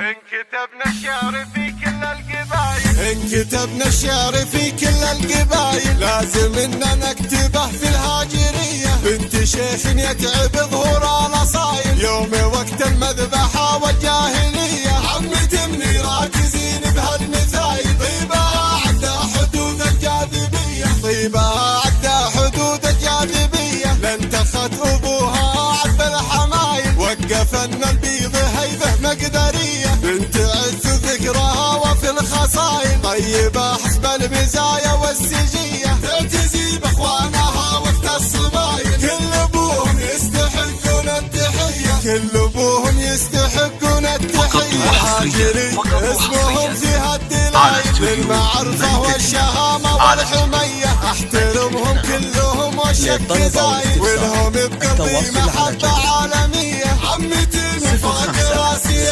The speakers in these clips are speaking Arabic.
انكتبنا الشعر في كل القبايل، انكتبنا الشعر في كل القبايل، لازم اننا نكتبه في الهاجرية. بنت شيخ يتعب ظهور الاصايل، يوم وقت المذبحة والجاهلية. عمتي مني راكزين بهالمثايل، طيبها عدى حدود الجاذبية، طيبها عدى حدود الجاذبية. لانتخت ابوها عذب الحمايل، وقفن البيض هيبة مقدرية. بنت عز ذكرها وفي الخصايل، طيبة حسب المزايا والسجية. تعتزي باخوانها وقت الصبايل، كل ابوهم يستحقون التحية، كل ابوهم يستحقون التحية. هاجري اسمهم فيها الدلايل، للمعرفة والشهامة والحمية. احترمهم كلهم والشك زايد، ولهم بقلبي محبة عالمية. عمتي من فوق راسي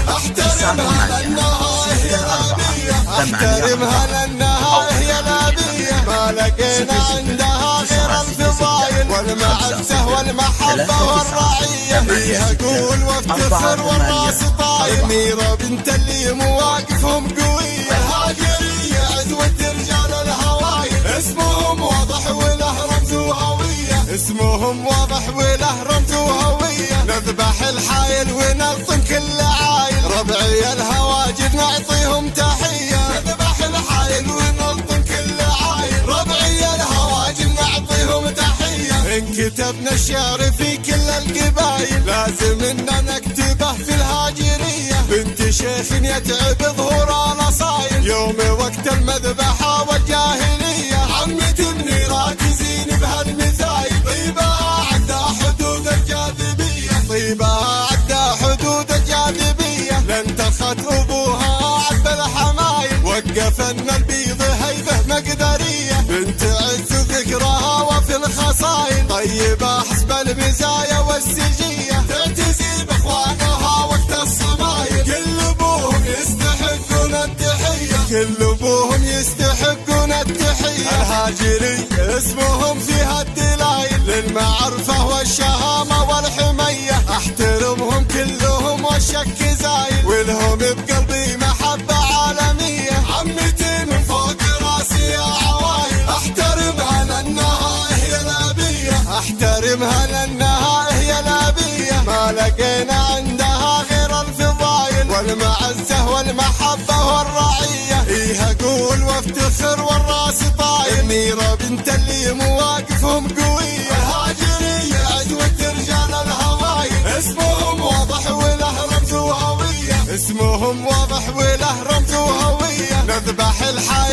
احترمها لانها هي الابية، احترمها لانها هي الابية. ما لقينا عندها غير الفضايل والمعزة والمحبة والرعية. فيها قول وافتخر والراس طايل، ميرة بنت اللي مواقفهم قوية. الهاجرية عزوة رجال الهوايل، اسمهم واضح وله رمز وهوية، اسمهم واضح وله رمز وهوية. نذبح الحايل ونلطم كل عايل، ربعي الهواجر نعطيهم تحية. نذبح الحايل ونلطم كل عايل، ربعي الهواجر نعطيهم تحية. انكتبنا الشعر في كل القبايل، لازم اننا نكتبه في الهاجرية. بنت شيخ يتعب ظهور الاصايل، يوم وقت المذبحة والجاهلية. عمتي مني راكزين بهالمثايل، طيبها عدى حدود الجاذبية، طيبها عدى حدود الجاذبية. لانتخت ابوها عذب الحمايل، وقفن البيض هيبة مقدرية. بنت عز ذكرها وفي الخصايل، طيبة حسب المزايا والسجية. تعتزي باخوانها وقت الصبايل، كل ابوهم يستحقون التحية، كل ابوهم يستحقون التحية. الهاجري اسمهم فيها الدلايل، للمعرفة والشهامة والحمية. احترمهم كلهم والشك زايل، ولهم بقلبي محبة عالمية. عمتي من فوق راسي يا عوايل، احترمها لانها هي الابية، احترمها لانها هي الابية. ما لقينا عندها غير الفضايل والمعزة والمحبة والرعية. فيها قول وافتخر والراس طايل، ميرة بنت اللي مواقفهم قوية. الهاجرية عزوة رجال الهوايل، اسمهم واضح وله رمز وهوية، اسمهم واضح وله رمز وهوية. نذبح الحايل